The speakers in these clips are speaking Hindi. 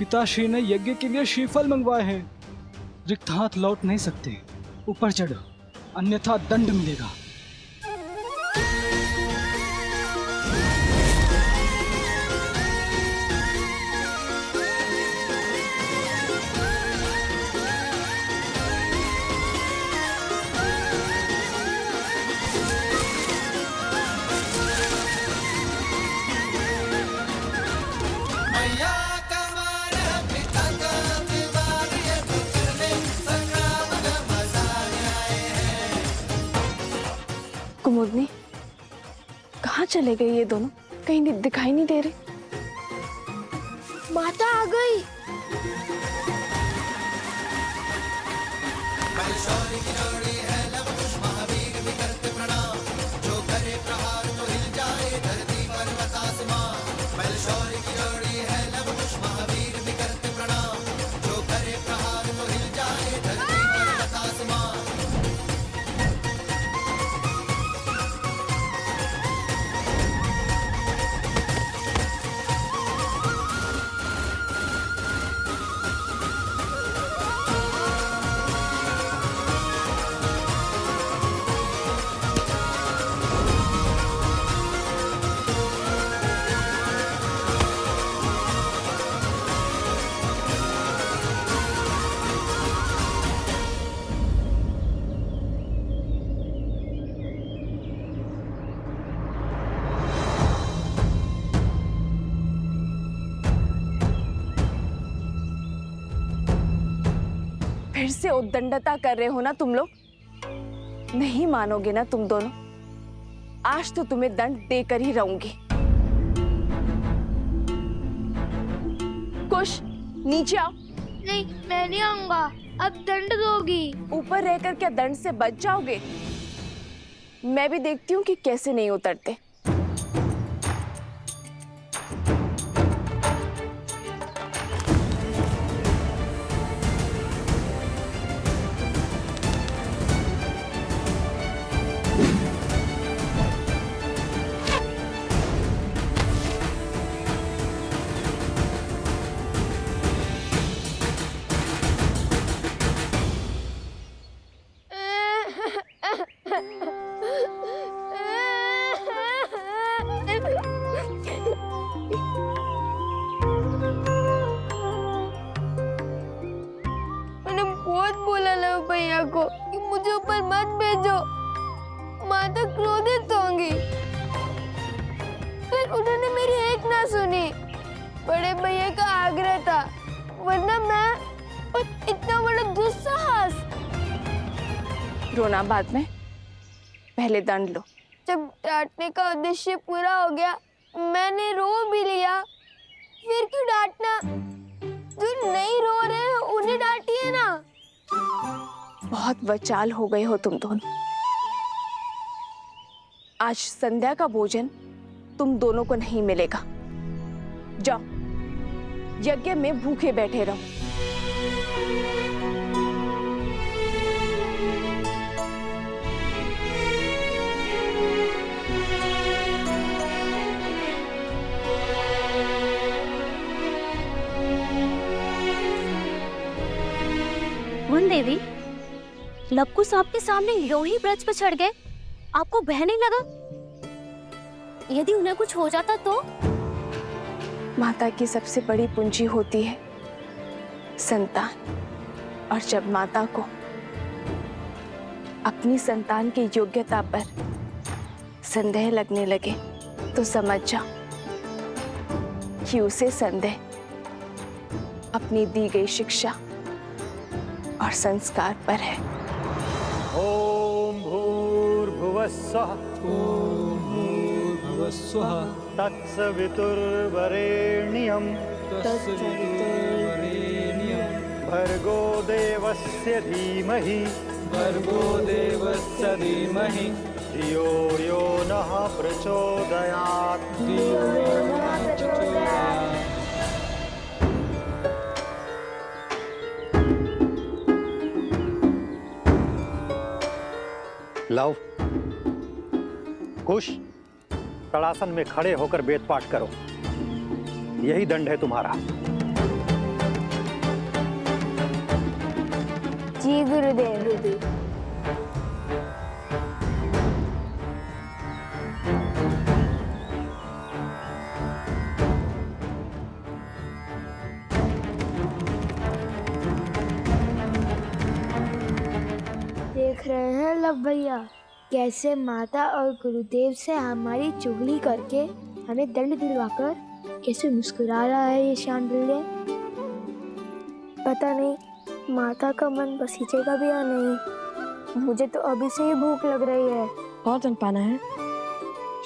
पिताश्री ने यज्ञ के लिए श्रीफल मंगवाए हैं। रिक्त हाथ लौट नहीं सकते। ऊपर चढ़ो, अन्यथा दंड मिलेगा। कुमुदनी, कहाँ चले गए ये दोनों? कहीं दिखाई नहीं दे रहे। माता आ गई। फिर से उद्दंडता कर रहे हो ना तुम लोग? नहीं मानोगे ना तुम दोनों? आज तो तुम्हें दंड देकर ही रहूंगी। कुश, नीचे आओ। नहीं, मैं नहीं आऊंगा। अब दंड दोगी। ऊपर रहकर क्या दंड से बच जाओगे? मैं भी देखती हूँ कि कैसे नहीं उतरते। भैया को कि मुझे ऊपर मत भेजो, माता क्रोधित होंगी। फिर उन्होंने मेरी एक ना सुनी। बड़े भैया का आग्रह था, वरना मैं और इतना बड़ा दुस्साहस। रोना बाद में, पहले दंड लो। जब डांटने का उद्देश्य पूरा हो गया, मैंने रो भी लिया। फिर क्यों डांटना? जो नहीं रो रहे हैं उन्हें डांटिए ना। बहुत वचाल हो गए हो तुम दोनों। आज संध्या का भोजन तुम दोनों को नहीं मिलेगा। जाओ, यज्ञ में भूखे बैठे रहो। वन देवी, लवकुश आपके सामने यूं ही ब्रज पर चढ़ गए, आपको भय नहीं लगा? यदि उन्हें कुछ हो जाता तो? माता की सबसे बड़ी पूंजी होती है संतान, और जब माता को अपनी संतान की योग्यता पर संदेह लगने लगे तो समझ जाओ कि उसे संदेह अपनी दी गई शिक्षा और संस्कार पर है। ओम भूर्भुवस्सुः ओम भूर्भुवस्सुः तत्सवितुर्वरेण्यं भर्गो देवस्य धीमहि धियो यो नः प्रचोदयात्। लव, कुश, तड़ासन में खड़े होकर वेद पाठ करो। यही दंड है तुम्हारा। जी गुरुदेव। देख रहे हैं लब भैया, कैसे माता और गुरुदेव से हमारी चुगली करके हमें दंड दिलवाकर कैसे मुस्कुरा रहा है ये शांडिल्य। पता नहीं माता का मन बसीचेगा भी या नहीं। मुझे तो अभी से ही भूख लग रही है। और जन पाना है,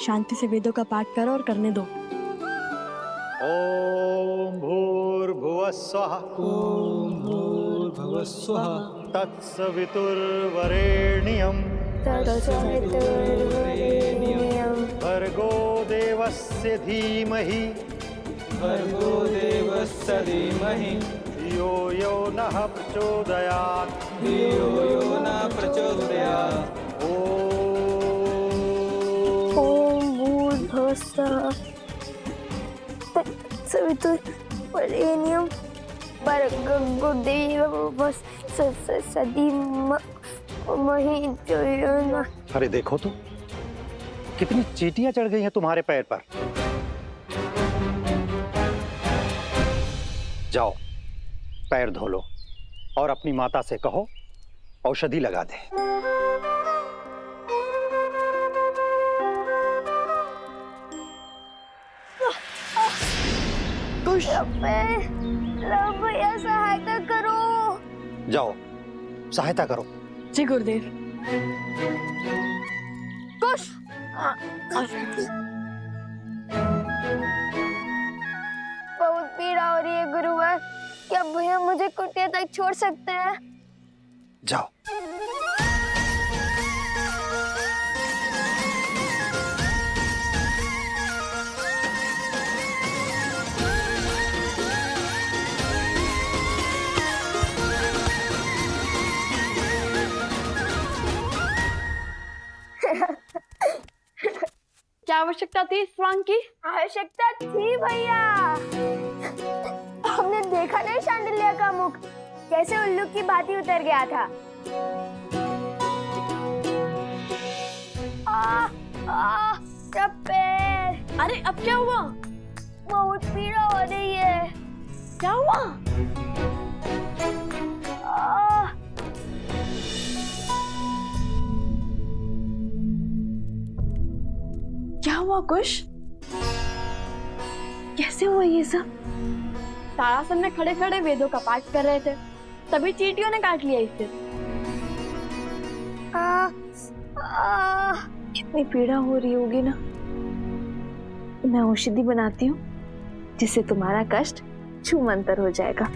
शांति से वेदों का पाठ करो और करने दो। ओम भूर्भुवः स्वः ओम भूर्भुवः स्वः तत्सवितुर्वरेण्यं भर्गो देवस्य धीमहि भर्गो देवस्य धीमहि धियो यो नः प्रचोदयात् धियो यो न प्रचोदयात्। ओम भूर्भुवः स्वः तत्सवितुर्वरेण्यं भर्गो देवस्य धीमहि धियो यो न। अरे देखो तो कितनी चींटियां चढ़ गई हैं तुम्हारे पैर पर। जाओ पैर धो लो और अपनी माता से कहो औषधि लगा दे। भैया सहायता करो। जाओ सहायता करो। जी गुरुदेव। कुश बहुत पीड़ा हो रही है गुरुवर, क्या भैया मुझे कुटिया तक छोड़ सकते हैं? जाओ। क्या आवश्यकता थी इस स्वांग की? आवश्यकता थी भैया। हमने देखा नहीं शांडिल्य का मुख कैसे उल्लू की भांति उतर गया था। मेरा पैर। अरे अब क्या हुआ? बहुत पीड़ा हो रही है। क्या हुआ? क्या हुआ कुश? कैसे हुआ ये सब? तारासन में खड़े खड़े वेदों का पाठ कर रहे थे, तभी चींटियों ने काट लिया इसे। कितनी पीड़ा हो रही होगी ना। मैं औषधि बनाती हूँ जिससे तुम्हारा कष्ट छूमंतर हो जाएगा।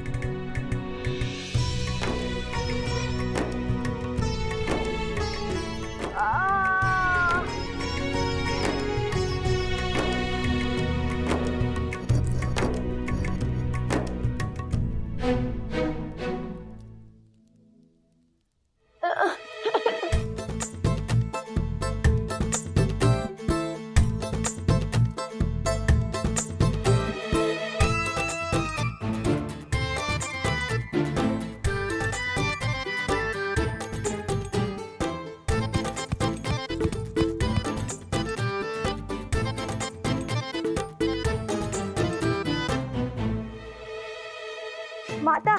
माता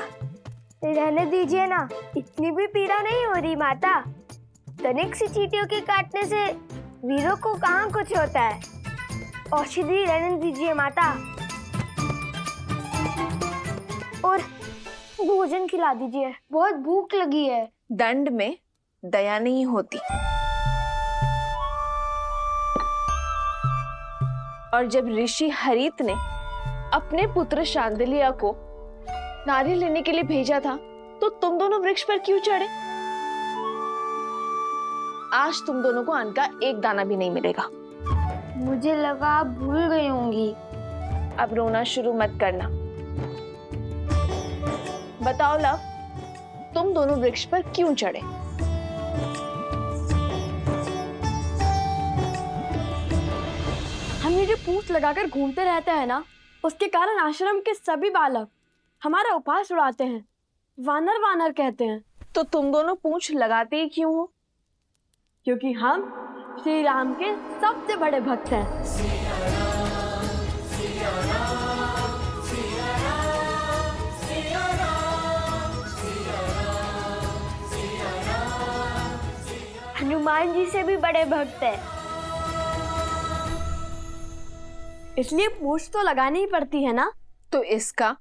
रहने दीजिए ना, इतनी भी पीड़ा नहीं हो रही माता। तनिक सी चींटियों के काटने से वीरों को कहाँ कुछ होता है। औषधि रहने दीजिए माता और भोजन खिला दीजिए, बहुत भूख लगी है। दंड में दया नहीं होती, और जब ऋषि हरित ने अपने पुत्र शांडिल्य को नारी लेने के लिए भेजा था तो तुम दोनों वृक्ष पर क्यों चढ़े? आज तुम दोनों को अन्न का एक दाना भी नहीं मिलेगा। मुझे लगा आप भूल गई होंगी। अब रोना शुरू मत करना। बताओ लव, तुम दोनों वृक्ष पर क्यों चढ़े? हम ये जो पूंछ लगाकर घूमते रहते हैं ना, उसके कारण आश्रम के सभी बालक हमारा उपहास उड़ाते हैं, वानर वानर कहते हैं। तो तुम दोनों पूंछ लगाते ही क्यों हो? क्योंकि हम श्री राम के सबसे बड़े भक्त हैं। हनुमान जी से भी बड़े भक्त हैं। इसलिए पूछ तो लगानी ही पड़ती है ना। तो इसका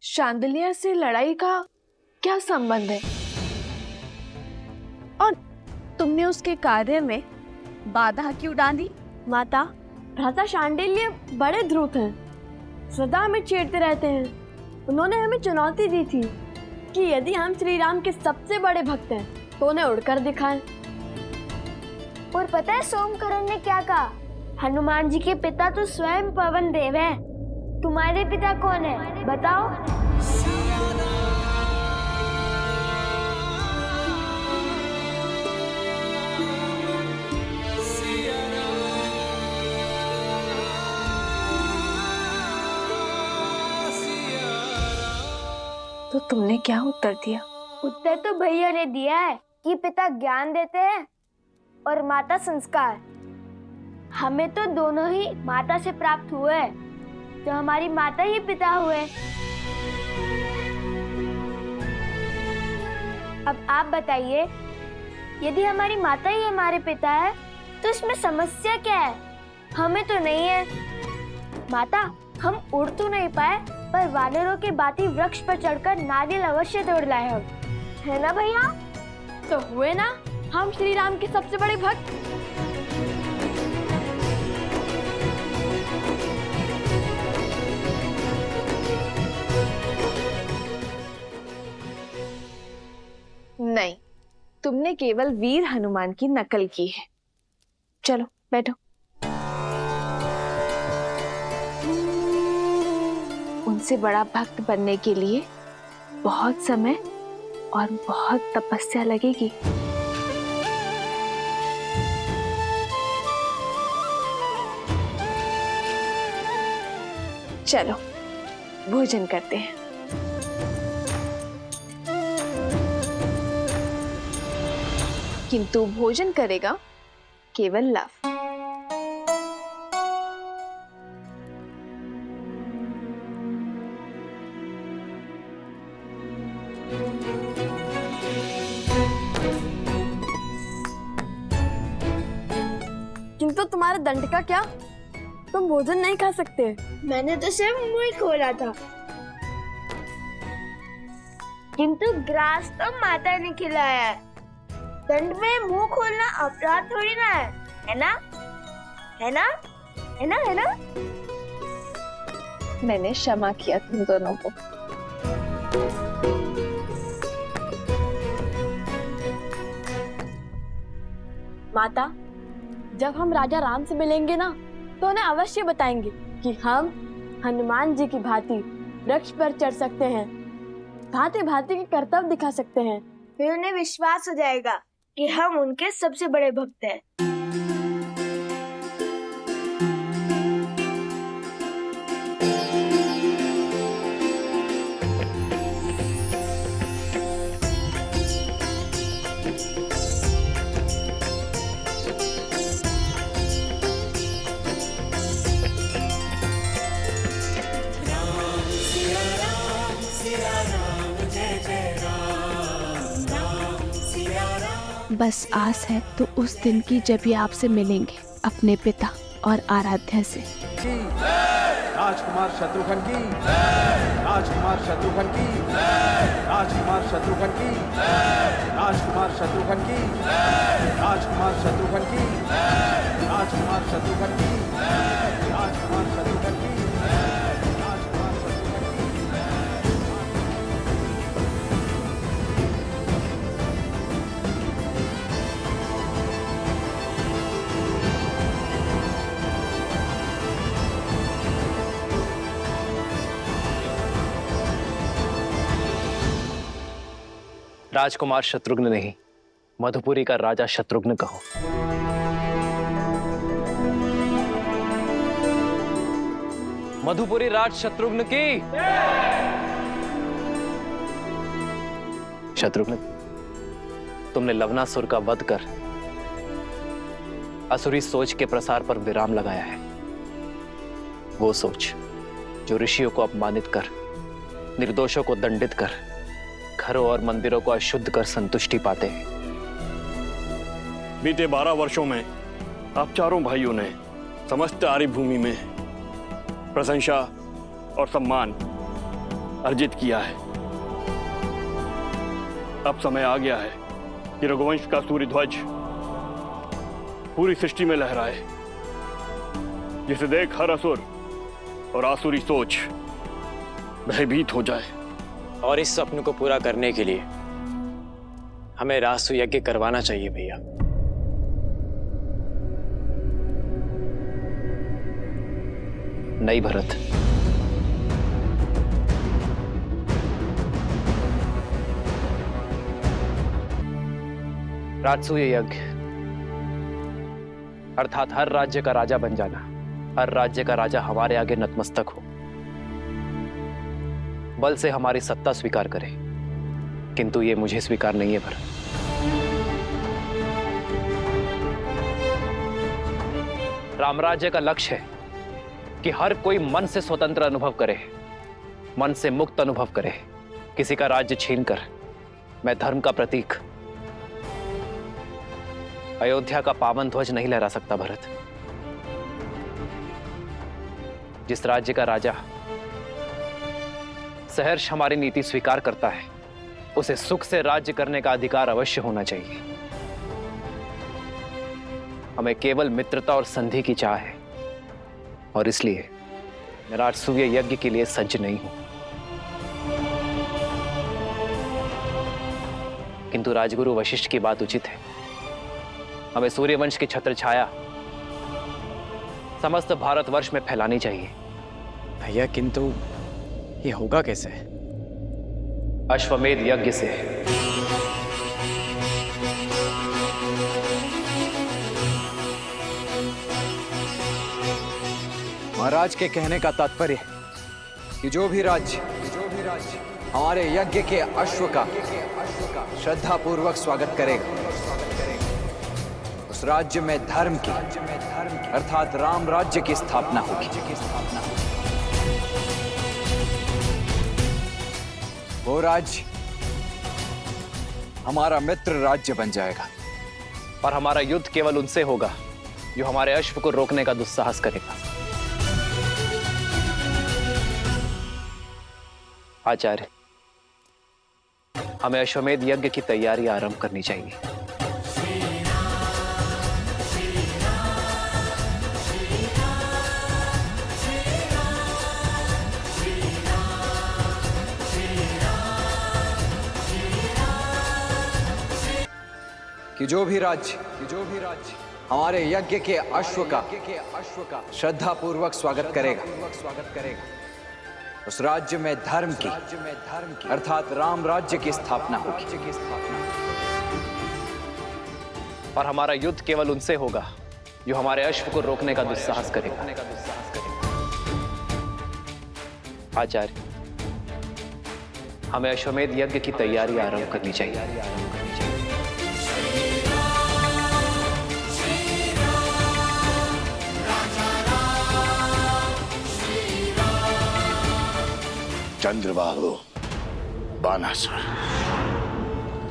शांडिल्य से लड़ाई का क्या संबंध है? और तुमने उसके कार्य में बाधा क्यों डाली? माता, भ्राता शांडिल्य बड़े ध्रुव हैं, सदा हमें छेड़ते रहते हैं। उन्होंने हमें चुनौती दी थी कि यदि हम श्री राम के सबसे बड़े भक्त हैं तो उन्हें उड़कर दिखाएं। और पता है सोमकरण ने क्या कहा? हनुमान जी के पिता तो स्वयं पवन देव हैं। तुम्हारे पिता कौन है बताओ? तो तुमने क्या उत्तर दिया? उत्तर तो भैया ने दिया है कि पिता ज्ञान देते हैं और माता संस्कार। हमें तो दोनों ही माता से प्राप्त हुए, तो हमारी माता ही पिता हुए। अब आप बताइए, यदि हमारी माता ही हमारे पिता है तो इसमें समस्या क्या है? हमें तो नहीं है। माता, हम उड़ तो नहीं पाए, पर वानरों के बाती वृक्ष पर चढ़कर नारियल अवश्य तोड़ लाए हम, है ना भैया? तो हुए ना हम श्री राम के सबसे बड़े भक्त। नहीं, तुमने केवल वीर हनुमान की नकल की है। चलो बैठो। उनसे बड़ा भक्त बनने के लिए बहुत समय और बहुत तपस्या लगेगी। चलो भोजन करते हैं। किंतु भोजन करेगा केवल लव। किंतु तुम्हारे दंड का क्या? तुम भोजन नहीं खा सकते। मैंने तो सिर्फ मुंह ही खोला था, किंतु ग्रास तो माता ने खिलाया है। दंड में मुंह खोलना अपराध थोड़ी ना है ना? है ना? है ना? है ना? मैंने क्षमा किया तुम दोनों को। माता, जब हम राजा राम से मिलेंगे ना तो उन्हें अवश्य बताएंगे कि हम हनुमान जी की भांति वृक्ष पर चढ़ सकते हैं, भांति भांति के कर्तव्य दिखा सकते हैं। फिर उन्हें विश्वास हो जाएगा कि हम उनके सबसे बड़े भक्त हैं। बस आस है तो उस दिन की जब ये आपसे मिलेंगे अपने पिता और आराध्या से। राजकुमार शत्रुघ्न की, राजकुमार शत्रुघ्न की, राजकुमार शत्रुघ्न की, राजकुमार शत्रुघ्न की, राजकुमार शत्रुघ्न की, राजकुमार शत्रुघ्न की, राजकुमार शत्रुघ्न की, राजकुमार शत्रुघ्न की। राजकुमार शत्रुघ्न नहीं, मधुपुरी का राजा शत्रुघ्न कहो। मधुपुरी राज शत्रुघ्न की, शत्रुघ्न, तुमने लवनासुर का वध कर असुरी सोच के प्रसार पर विराम लगाया है। वो सोच जो ऋषियों को अपमानित कर, निर्दोषों को दंडित कर, घरों और मंदिरों को अशुद्ध कर संतुष्टि पाते हैं। बीते 12 वर्षों में आप चारों भाइयों ने समस्त आर्य भूमि में प्रशंसा और सम्मान अर्जित किया है। अब समय आ गया है कि रघुवंश का सूर्य ध्वज पूरी सृष्टि में लहराए, जिसे देख हर असुर और आसुरी सोच भयभीत हो जाए। और इस सपने को पूरा करने के लिए हमें राजसूय यज्ञ करवाना चाहिए भैया। नहीं भरत, राजसूय यज्ञ अर्थात हर राज्य का राजा बन जाना, हर राज्य का राजा हमारे आगे नतमस्तक हो, बल से हमारी सत्ता स्वीकार करे, किंतु ये मुझे स्वीकार नहीं है भरत। रामराज्य का लक्ष्य है कि हर कोई मन से स्वतंत्र अनुभव करे, मन से मुक्त अनुभव करे। किसी का राज्य छीनकर मैं धर्म का प्रतीक अयोध्या का पावन ध्वज नहीं लहरा सकता भरत। जिस राज्य का राजा सहर्ष हमारी नीति स्वीकार करता है, उसे सुख से राज्य करने का अधिकार अवश्य होना चाहिए। हमें केवल मित्रता और संधि की चाह है, और इसलिए मैं राजसूय यज्ञ के लिए सज्ज नहीं हूं। किंतु राजगुरु वशिष्ठ की बात उचित है। हमें सूर्यवंश की छत्र छाया समस्त भारतवर्ष में फैलानी चाहिए। भैया किंतु ये होगा कैसे? अश्वमेध यज्ञ से। महाराज के कहने का तात्पर्य कि जो भी राज्य हमारे यज्ञ के अश्व का श्रद्धा पूर्वक स्वागत करेगा, उस राज्य में धर्म की अर्थात राम राज्य की स्थापना होगी। वो राज्य हमारा मित्र राज्य बन जाएगा, और हमारा युद्ध केवल उनसे होगा जो हमारे अश्व को रोकने का दुस्साहस करेगा। आचार्य, हमें अश्वमेध यज्ञ की तैयारी आरंभ करनी चाहिए। कि जो भी राज्य हमारे यज्ञ के अश्व का श्रद्धा पूर्वक स्वागत करेगा, उस राज्य में धर्म की अर्थात राम राज्य की स्थापना होगी। और हमारा युद्ध केवल उनसे होगा जो हमारे अश्व को रोकने का दुस्साहस करेगा। आचार्य, हमें अश्वमेध यज्ञ की तैयारी आरंभ करनी चाहिए। चंद्रबाहु, बानासुर,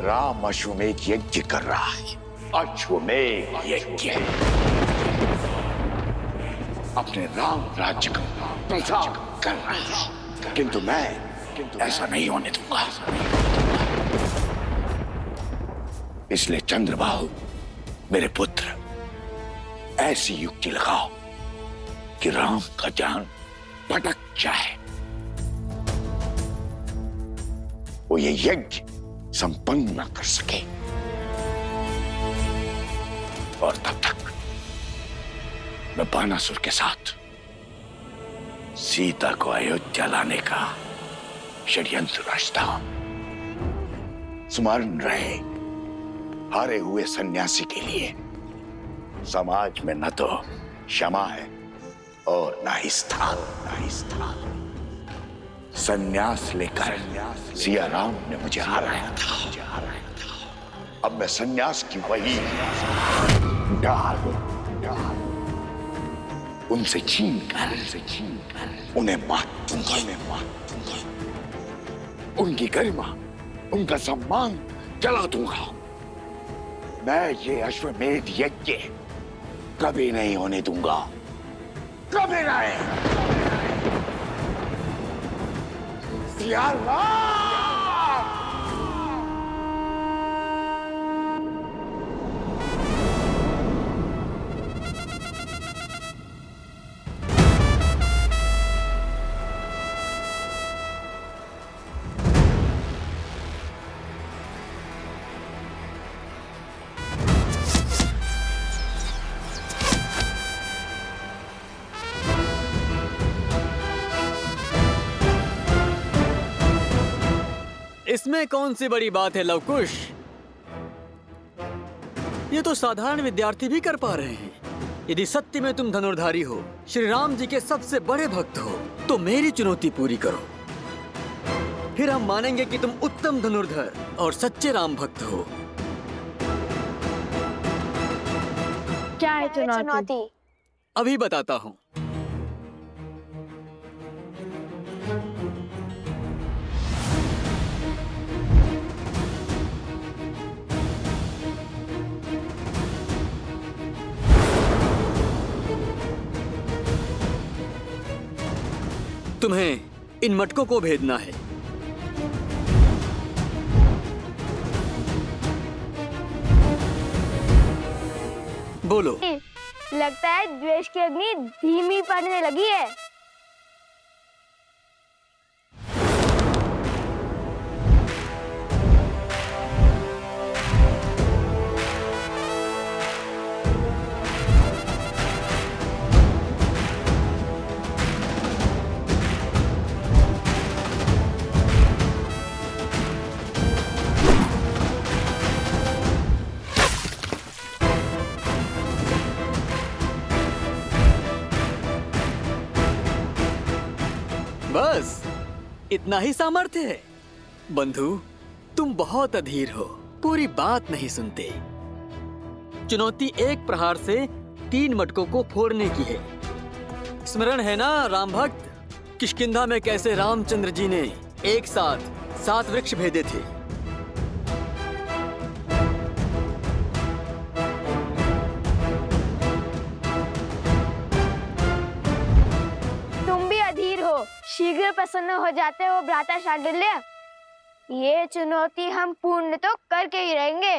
राम अश्वमेध यज्ञ कर रहा है। अश्वमेध यज्ञ अपने राम राज्य का प्रचार कर रहा है, किंतु मैं ऐसा नहीं होने दूंगा। इसलिए चंद्रबाहु, मेरे पुत्र, ऐसी युक्ति लगाओ कि राम का ध्यान भटक जाए, वो ये यज्ञ संपन्न न कर सके, और तब तक मैं बानासुर के साथ सीता को अयोध्या लाने का षड्यंत्र रचता हूं। स्मरण रहे, हारे हुए सन्यासी के लिए समाज में न तो क्षमा है और न ही स्थान। सन्यास लेकर सिया राम ने मुझे हराया था। अब मैं सन्यास की वही डाल उनसे छीन कर उन्हें मार दूंगा। उनकी गरिमा, उनका सम्मान जला दूंगा। मैं ये अश्वमेध यज्ञ कभी नहीं होने दूंगा, कभी नहीं। सियालदार! इसमें कौन सी बड़ी बात है लवकुश? ये तो साधारण विद्यार्थी भी कर पा रहे हैं। यदि सत्य में तुम धनुर्धारी हो, श्री राम जी के सबसे बड़े भक्त हो, तो मेरी चुनौती पूरी करो। फिर हम मानेंगे कि तुम उत्तम धनुर्धर और सच्चे राम भक्त हो। क्या है चुनौती? अभी बताता हूँ। तुम्हें इन मटकों को भेदना है। बोलो। लगता है द्वेष की अग्नि धीमी पड़ने लगी है। बस इतना ही सामर्थ्य है? बंधु, तुम बहुत अधीर हो, पूरी बात नहीं सुनते। चुनौती एक प्रहार से 3 मटकों को फोड़ने की है। स्मरण है ना राम भक्त, किष्किंधा में कैसे रामचंद्र जी ने एक साथ 7 वृक्ष भेदे थे। शीघ्र प्रसन्न हो जाते हो भ्राता शांडिल्य। ये चुनौती हम पूर्ण तो करके ही रहेंगे।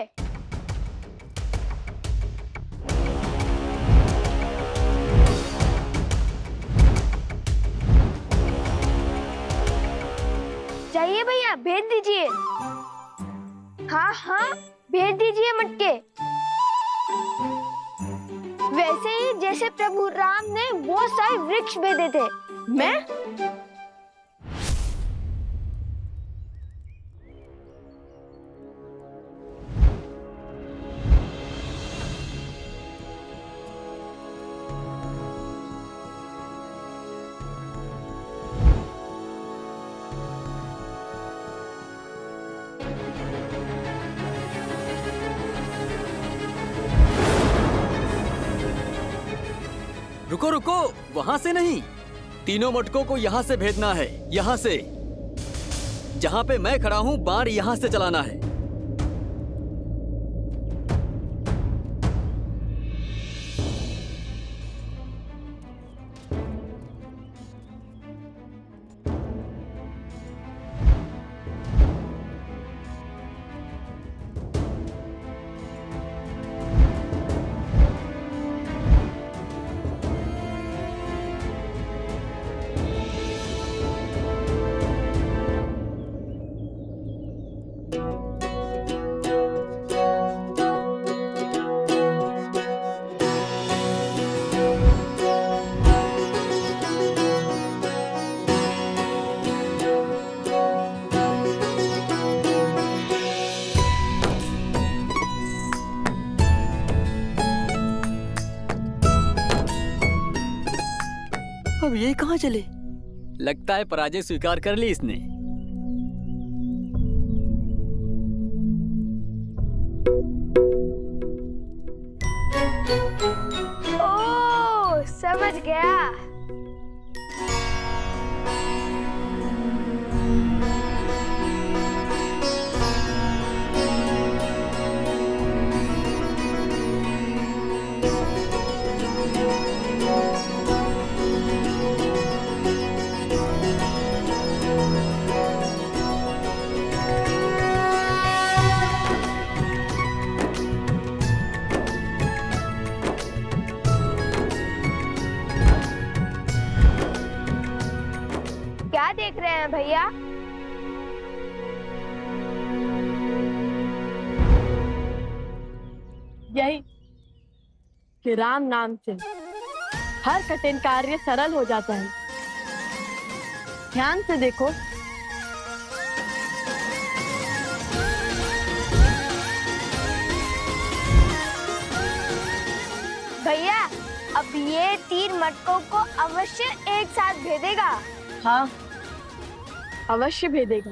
चाहिए भैया, भेज दीजिए। हाँ हाँ, भेज दीजिए मटके। वैसे ही जैसे प्रभु राम ने वो सारे वृक्ष भेदे थे। मैं रुको रुको, वहां से नहीं, तीनों मटकों को यहाँ से भेजना है। यहाँ से, जहाँ पे मैं खड़ा हूँ, बाण यहाँ से चलाना है। अब ये कहाँ चले? लगता है पराजय स्वीकार कर ली इसने। ओह, समझ गया। क्या देख रहे हैं भैया? यही कि राम नाम से हर कठिन कार्य सरल हो जाता है। ध्यान से देखो। भैया, अब ये 3 मटकों को अवश्य एक साथ भेदेगा। हाँ, अवश्य भेदेगा।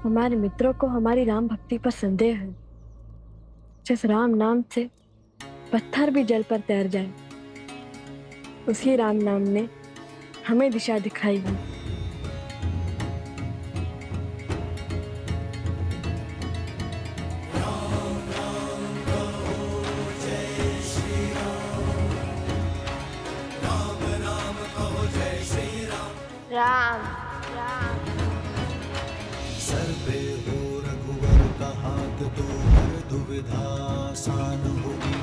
हमारे मित्रों को हमारी राम भक्ति पर संदेह है। जिस राम नाम से पत्थर भी जल पर तैर जाए, उसी राम नाम ने हमें दिशा दिखाई है। राम सर पे हो रघुवर का हाथ तो हर दुविधा आसान होगी।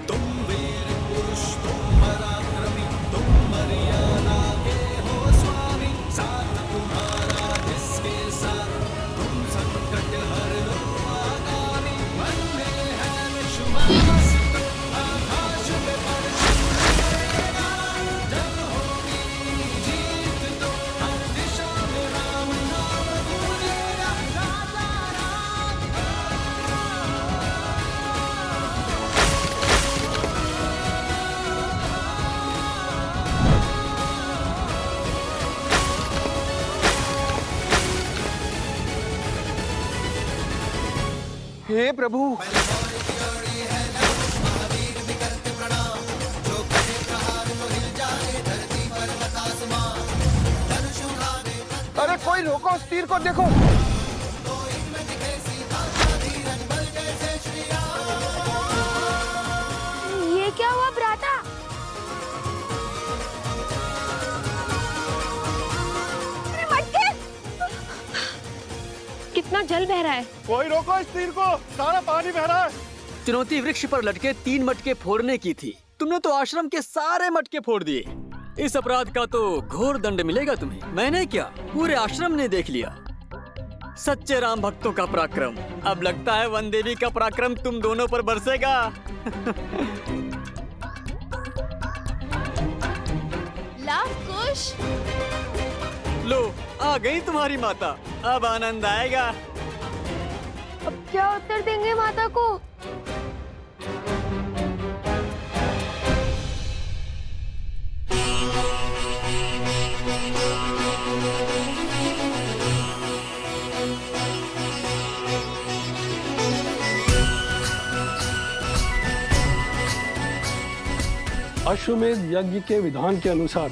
तुम वीर पुरुष, तुम पराक्रमी, तुम मर्यादा के हो स्वामी। साथ तुम्हारा जिसके साथ, तुम संकट हर लो आगामी। मन में है विश्वास तो आकाश में वर्षा करेगा। जब होगी जीत तो हर दिशा में राम नाम गूंजेगा। राजा राम। हे प्रभु, अरे कोई रोको उस तीर को, देखो। ये क्या हुआ भ्राता? अरे मटके! कितना जल बह रहा है। कोई रोको इस तीर को, सारा पानी बह रहा है। चुनौती वृक्ष पर लटके 3 मटके फोड़ने की थी, तुमने तो आश्रम के सारे मटके फोड़ दिए। इस अपराध का तो घोर दंड मिलेगा तुम्हें। मैंने क्या, पूरे आश्रम ने देख लिया। सच्चे राम भक्तों का पराक्रम। अब लगता है वन देवी का पराक्रम तुम दोनों पर बरसेगा। लव कुश। लो, आ गई तुम्हारी माता, अब आनंद आएगा। अब क्या उत्तर देंगे माता को? अश्वमेध यज्ञ के विधान के अनुसार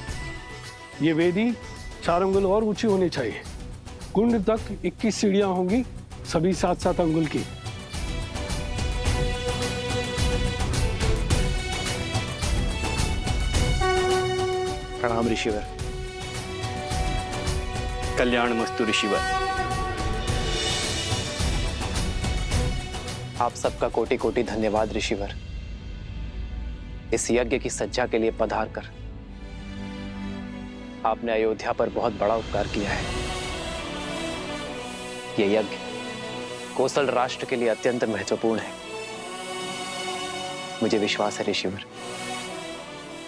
ये वेदी 4 अंगुल और ऊंची होनी चाहिए। कुंड तक 21 सीढ़ियां होंगी, सभी 7-7 अंगुल की। प्रणाम ऋषिवर। कल्याण मस्तु ऋषिवर। आप सबका कोटि कोटि धन्यवाद ऋषिवर। इस यज्ञ की सज्जा के लिए पधार कर आपने अयोध्या पर बहुत बड़ा उपकार किया है। ये यज्ञ कौशल राष्ट्र के लिए अत्यंत महत्वपूर्ण है। मुझे विश्वास है ऋषिवर,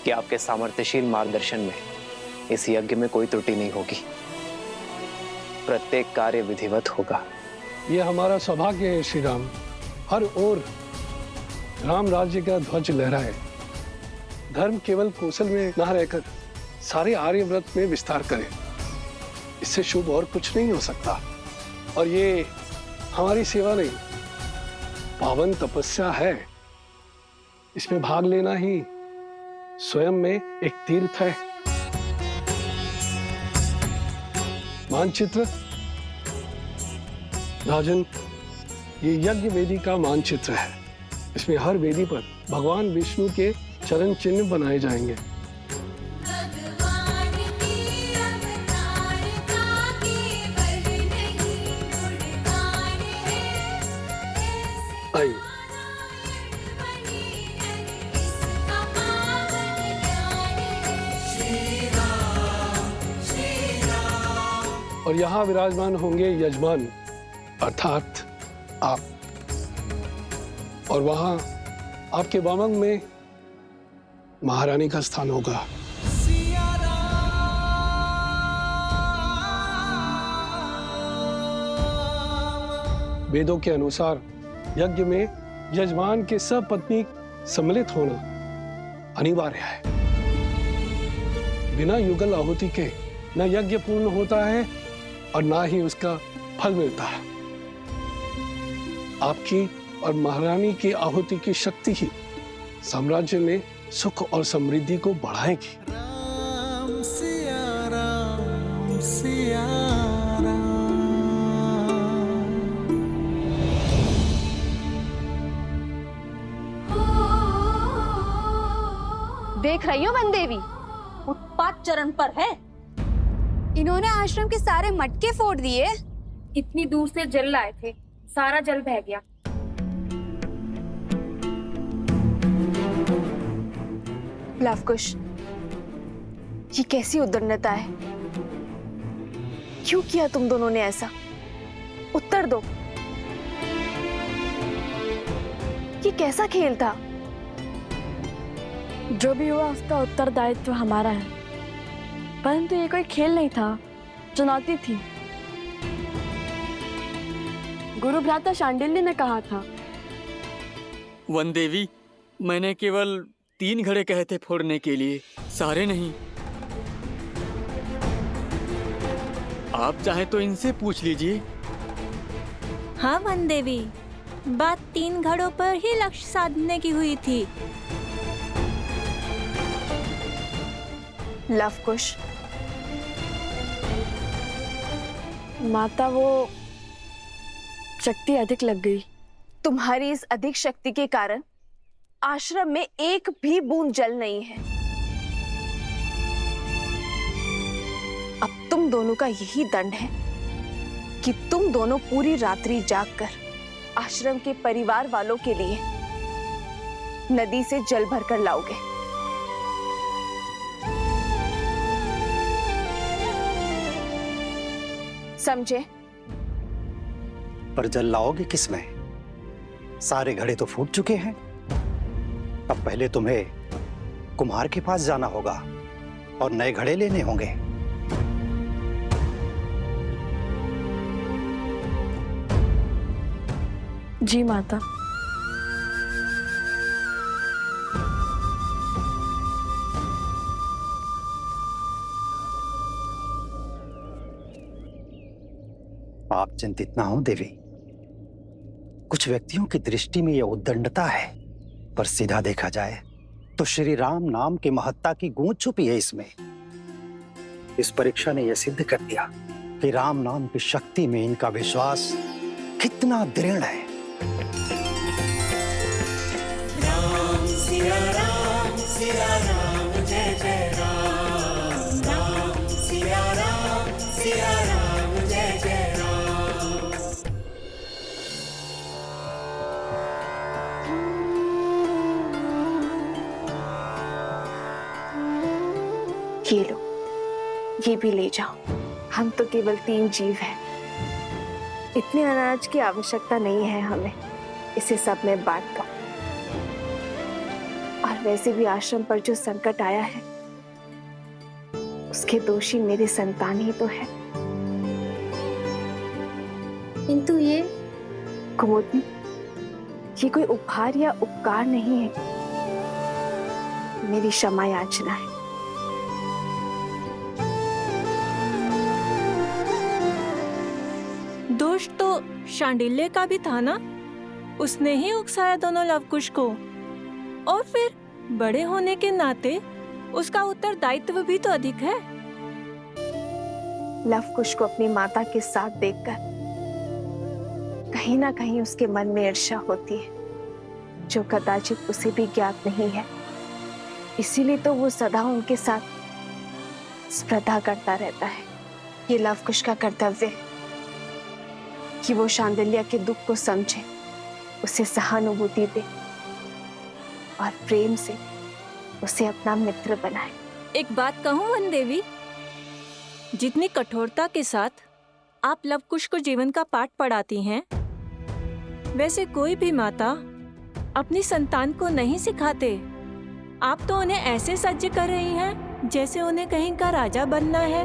कि आपके सामर्थ्यशील मार्गदर्शन में इस यज्ञ में कोई त्रुटि नहीं होगी। प्रत्येक कार्य विधिवत होगा। ये हमारा सौभाग्य है श्री राम। हर ओर राम राज्य का ध्वज लहराए। धर्म केवल कौशल में न रहकर सारे आर्यव्रत में विस्तार करे। इससे शुभ और कुछ नहीं हो सकता। और ये हमारी सेवा नहीं, पावन तपस्या है। इसमें भाग लेना ही स्वयं में एक तीर्थ है। मानचित्र राजन, ये यज्ञ वेदी का मानचित्र है। इसमें हर वेदी पर भगवान विष्णु के चरण चिन्ह बनाए जाएंगे। आइए। और यहाँ विराजमान होंगे यजमान अर्थात आप, और वहां आपके वामंग में महारानी का स्थान होगा। वेदों के अनुसार यज्ञ में यजमान के सपत्नी सम्मिलित होना अनिवार्य है। बिना युगल आहुति के न यज्ञ पूर्ण होता है और ना ही उसका फल मिलता है। आपकी और महारानी की आहुति की शक्ति ही साम्राज्य में सुख और समृद्धि को बढ़ाएगी। राम सिया राम सिया राम। देख रही हो वन देवी, उत्पात चरण पर है। इन्होंने आश्रम के सारे मटके फोड़ दिए। इतनी दूर से जल लाए थे, सारा जल बह गया। लवकुश, ये कैसी उद्दंडता है? क्यों किया तुम दोनों ने ऐसा? उत्तर दो। ये कैसा खेल था? जो भी हुआ उसका उत्तरदायित्व हमारा है, परंतु ये कोई खेल नहीं था, चुनौती थी। गुरु भ्राता शांडिल्य ने कहा था। वन देवी, मैंने केवल 3 घड़े कहे थे फोड़ने के लिए, सारे नहीं। आप चाहे तो इनसे पूछ लीजिए। हाँ वन देवी, बात 3 घड़ों पर ही लक्ष्य साधने की हुई थी। लवकुश, माता वो शक्ति अधिक लग गई। तुम्हारी इस अधिक शक्ति के कारण आश्रम में एक भी बूंद जल नहीं है। अब तुम दोनों का यही दंड है कि तुम दोनों पूरी रात्रि जागकर आश्रम के परिवार वालों के लिए नदी से जल भरकर लाओगे। समझे? पर जल लाओगे किसमें? सारे घड़े तो फूट चुके हैं। अब पहले तुम्हें कुम्हार के पास जाना होगा और नए घड़े लेने होंगे। जी माता। आप चिंतित ना हो देवी। कुछ व्यक्तियों की दृष्टि में यह उद्दंडता है, पर सीधा देखा जाए तो श्री राम नाम की महत्ता की गूंज छुपी है इसमें। इस परीक्षा ने यह सिद्ध कर दिया कि राम नाम की शक्ति में इनका विश्वास कितना दृढ़ है। राम सिया राम जय जय राम। राम सिया राम जय जय राम। ये लो, ये भी ले जाओ। हम तो केवल 3 जीव हैं। इतने अनाज की आवश्यकता नहीं है हमें। इसे सब में बांट दो। और और वैसे भी आश्रम पर जो संकट आया है उसके दोषी मेरी संतान ही तो है। किंतु ये कुमुदनी, ये कोई उपहार या उपकार नहीं है, मेरी क्षमा याचना है। दोष तो शांडिल्य का भी था ना, उसने ही उकसाया दोनों लवकुश को, और फिर बड़े होने के नाते उसका उत्तरदायित्व भी तो अधिक है। लवकुश को अपनी माता के साथ देखकर कहीं ना कहीं उसके मन में ईर्ष्या होती है, जो कदाचित उसे भी ज्ञात नहीं है। इसीलिए तो वो सदा उनके साथ स्पर्धा करता रहता है। ये लवकुश का कर्तव्य है कि वो शांडिल्य के दुख को समझे, उसे सहानुभूति दे और प्रेम से उसे अपना मित्र बनाए। एक बात कहूं वन देवी, जितनी कठोरता के साथ आप लवकुश को जीवन का पाठ पढ़ाती हैं, वैसे कोई भी माता अपनी संतान को नहीं सिखाते। आप तो उन्हें ऐसे सज्ज कर रही हैं जैसे उन्हें कहीं का राजा बनना है।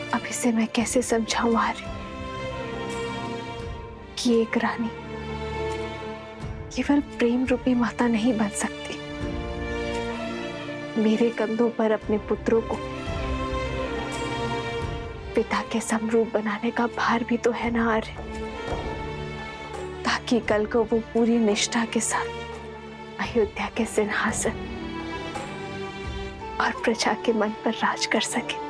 अब इसे मैं कैसे समझाऊं आर्य कि एक रानी केवल प्रेम रूपी माता नहीं बन सकती। मेरे कंधों पर अपने पुत्रों को पिता के समरूप बनाने का भार भी तो है ना आर्य, ताकि कल को वो पूरी निष्ठा के साथ अयोध्या के सिंहासन और प्रजा के मन पर राज कर सके।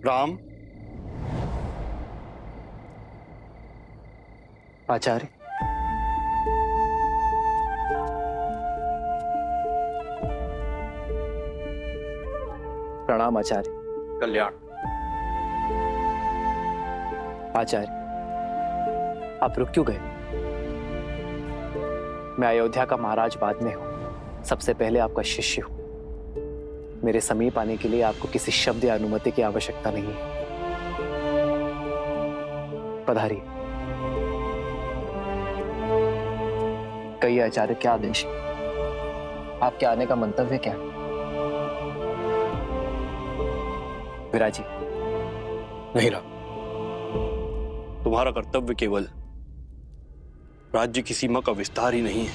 राम। आचार्य, प्रणाम आचार्य। कल्याण। आचार्य, आप रुक क्यों गए? मैं अयोध्या का महाराज बाद में हूं, सबसे पहले आपका शिष्य हूं। मेरे समीप आने के लिए आपको किसी शब्द या अनुमति की आवश्यकता नहीं है। पधारिए। कहिए आचार्य, क्या आदेश? आपके आने का मंतव्य क्या है? विराजी। नहीं राम, तुम्हारा कर्तव्य केवल राज्य की सीमा का विस्तार ही नहीं है,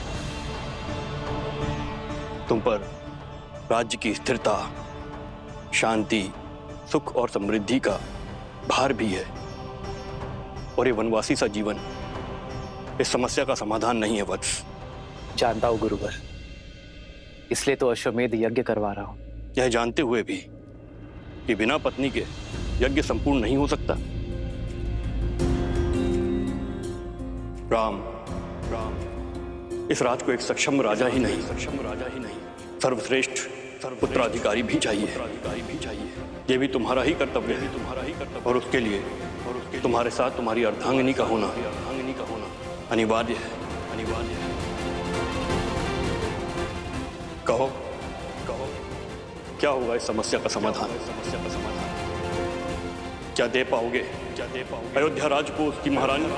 तुम पर राज्य की स्थिरता, शांति, सुख और समृद्धि का भार भी है। और ये वनवासी सा जीवन इस समस्या का समाधान नहीं है वत्स। जानता हूं गुरुवर, इसलिए तो अश्वमेध यज्ञ करवा रहा हूं। यह जानते हुए भी कि बिना पत्नी के यज्ञ संपूर्ण नहीं हो सकता। राम, इस राज को एक सक्षम राजा ही नहीं, सर्वश्रेष्ठ पुत्राधिकारी भी चाहिए। ये भी तुम्हारा ही कर्तव्य है, और उसके लिए तुम्हारे साथ तुम्हारी अर्धांगिनी का होना अनिवार्य है। कहो, क्या होगा इस समस्या का समाधान? क्या दे पाओगे अयोध्या राज को उसकी महारानी?